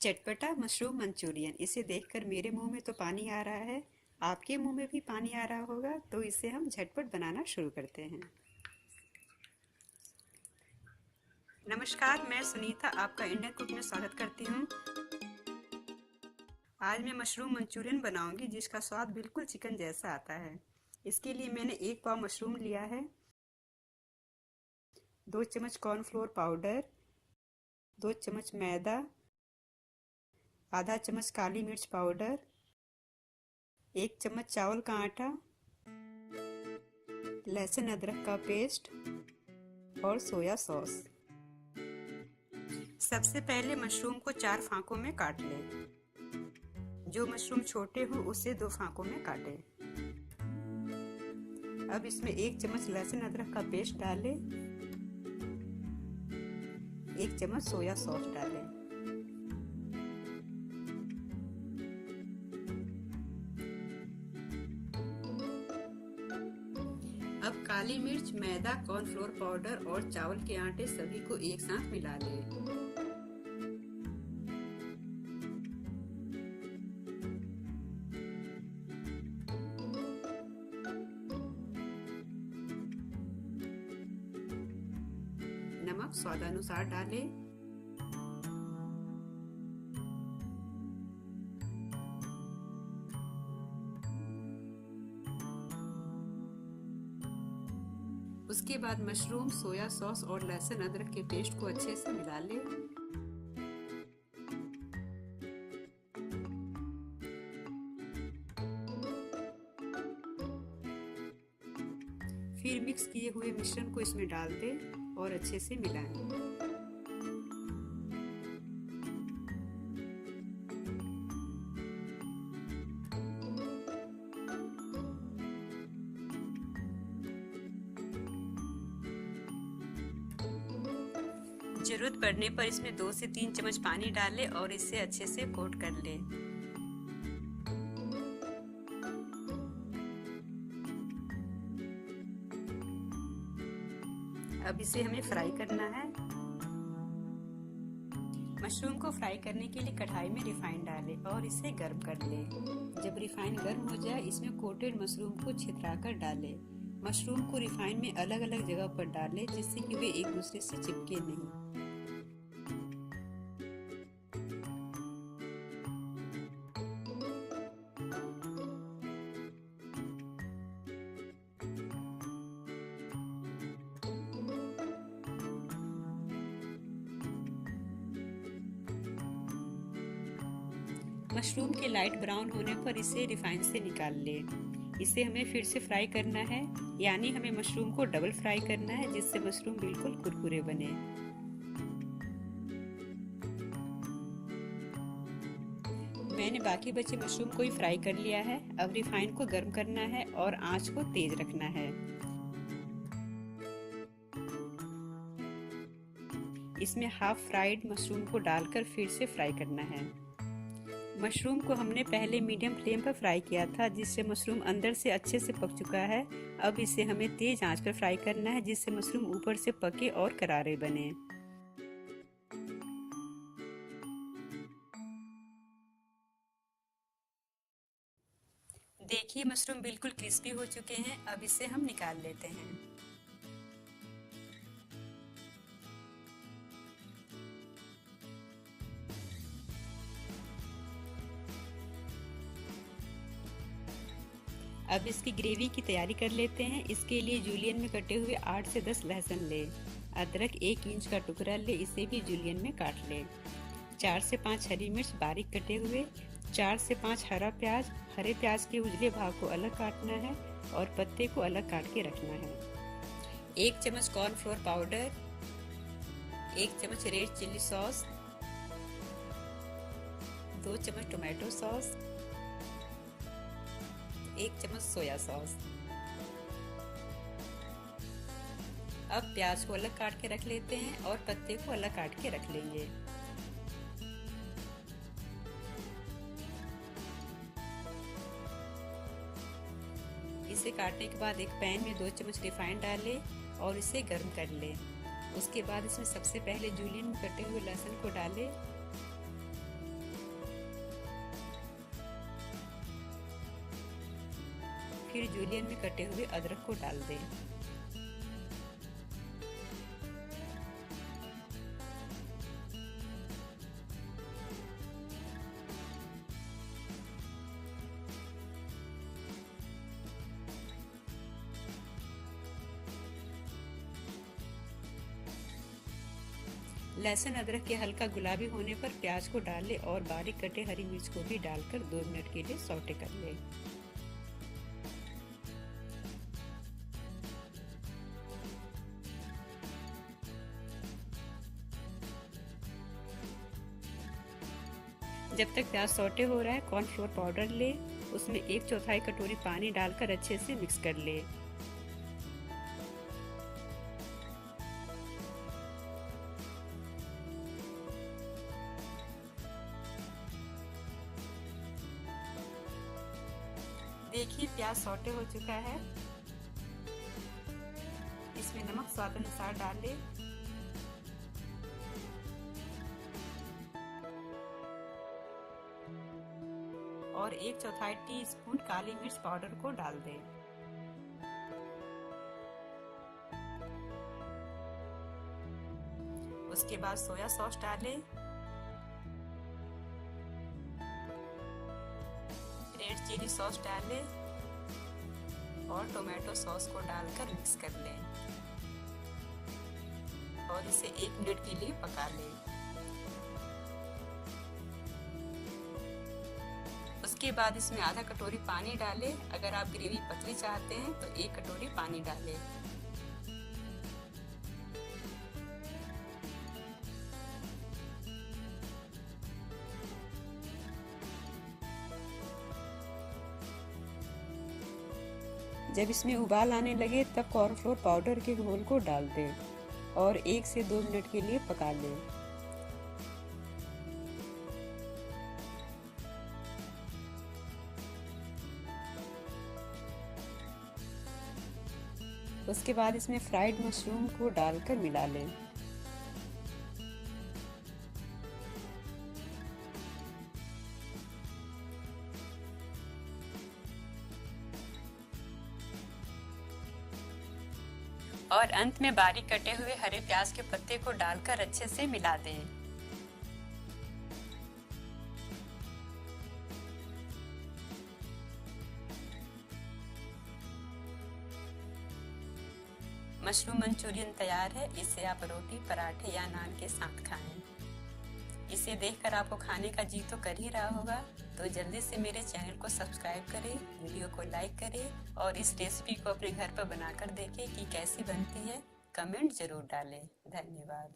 चटपटा mushroom Manchurian. इसे देखकर मेरे मुंह में तो पानी आ रहा है। आपके मुंह में भी पानी आ रहा होगा, तो इसे हम झटपट बनाना शुरू करते हैं। नमस्कार, मैं सुनीता आपका इंडियन कुक में स्वागत करती हूँ। आज मैं मशरूम मंचूरियन बनाऊंगी, जिसका स्वाद बिल्कुल चिकन जैसा आता है। इसके लिए मैंने 1 पाव मशरूम लिया है, 2 चम्मच कॉर्नफ्लोर पाउडर, 2 चम्मच मैदा, आधा चम्मच काली मिर्च पाउडर, 1 चम्मच चावल का आटा, लहसुन अदरक का पेस्ट और सोया सॉस। सबसे पहले मशरूम को 4 फांकों में काट लें। जो मशरूम छोटे हो उसे 2 फांकों में काटें। अब इसमें 1 चम्मच लहसुन अदरक का पेस्ट डालें, 1 चम्मच सोया सॉस डालें। अब काली मिर्च, मैदा, कॉर्नफ्लोर पाउडर और चावल के आटे सभी को एक साथ मिला लें। नमक स्वादानुसार डालें। उसके बाद मशरूम, सोया सॉस और लहसुन अदरक के पेस्ट को अच्छे से मिला लें। फिर मिक्स किए हुए मिश्रण को इसमें डाल दें और अच्छे से मिलाएं। जरूरत पड़ने पर इसमें 2 से 3 चम्मच पानी डालें और इसे अच्छे से कोट कर लें। अब इसे हमें फ्राई करना है। मशरूम को फ्राई करने के लिए कढ़ाई में रिफाइन डालें और इसे गर्म कर लें। जब रिफाइन गर्म हो जाए, इसमें कोटेड मशरूम को छितराकर डालें। मशरूम को रिफाइन में अलग अलग जगह पर डालें, जिससे कि वे एक दूसरे से चिपके नहीं। मशरूम के लाइट ब्राउन होने पर इसे रिफाइन से निकाल लें। इसे हमें फिर से फ्राई करना है, यानी हमें मशरूम को डबल फ्राई करना है, जिससे मशरूम बिल्कुल कुरकुरे बने। मैंने बाकी बचे मशरूम को ही फ्राई कर लिया है। अब रिफाइन को गर्म करना है और आंच को तेज रखना है। इसमें हाफ फ्राइड मशरूम को डालकर फिर से फ्राई करना है। मशरूम को हमने पहले मीडियम फ्लेम पर फ्राई किया था, जिससे मशरूम अंदर से अच्छे से पक चुका है। अब इसे हमें तेज आंच पर फ्राई करना है, जिससे मशरूम ऊपर से पके और करारे बने। देखिए, मशरूम बिल्कुल क्रिस्पी हो चुके हैं। अब इसे हम निकाल लेते हैं। अब इसकी ग्रेवी की तैयारी कर लेते हैं। इसके लिए जूलियन में कटे हुए 8 से 10 लहसुन लें। अदरक 1 इंच का टुकड़ा ले, इसे भी जूलियन में काट लें। 4 से 5 हरी मिर्च बारीक कटे हुए, 4 से 5 हरा प्याज। हरे प्याज के उजले भाग को अलग काटना है और पत्ते को अलग काट के रखना है। 1 चम्मच कॉर्नफ्लोर पाउडर, 1 चम्मच रेड चिल्ली सॉस, 2 चम्मच टोमेटो सॉस, 1 चम्मच सोया सॉस। अब प्याज को अलग काट के रख लेते हैं और पत्ते को अलग काट के रख लेंगे। इसे काटने के बाद एक पैन में 2 चम्मच रिफाइंड डालें और इसे गर्म कर लें। उसके बाद इसमें सबसे पहले जूलियन में कटे हुए लहसुन को डालें फिर जूलियन में कटे हुए अदरक को डाल दें। लहसुन अदरक के हल्का गुलाबी होने पर प्याज को डाल लें और बारीक कटे हरी मिर्च को भी डालकर 2 मिनट के लिए सौटे कर लें। जब तक प्याज सौटे हो रहा है, कॉर्नफ्लोर पाउडर लें, उसमें 1/4 कटोरी पानी डालकर अच्छे से मिक्स कर लें। देखिए प्याज सौटे हो चुका है। इसमें नमक स्वाद अनुसार डाल लें और 1/4 टीस्पून काली मिर्च पाउडर को डाल दें। उसके बाद सोया सॉस डालें, रेड चिली सॉस डालें और टोमेटो सॉस को डालकर मिक्स कर लें और इसे 1 मिनट के लिए पका लें। उसके बाद इसमें आधा कटोरी पानी डालें। अगर आप ग्रेवी पतली चाहते हैं तो 1 कटोरी पानी डालें। जब इसमें उबाल आने लगे तब कॉर्नफ्लोर पाउडर के घोल को डाल दें और 1 से 2 मिनट के लिए पका लें। उसके बाद इसमें फ्राइड मशरूम को डालकर मिला लें। और अंत में बारीक कटे हुए हरे प्याज के पत्ते को डालकर अच्छे से मिला दें। मशरूम मंचूरियन तैयार है। इसे आप रोटी, पराठे या नान के साथ खाएं। इसे देखकर आपको खाने का जी तो कर ही रहा होगा, तो जल्दी से मेरे चैनल को सब्सक्राइब करें, वीडियो को लाइक करें और इस रेसिपी को अपने घर पर बनाकर देखें कि कैसी बनती है। कमेंट जरूर डालें। धन्यवाद।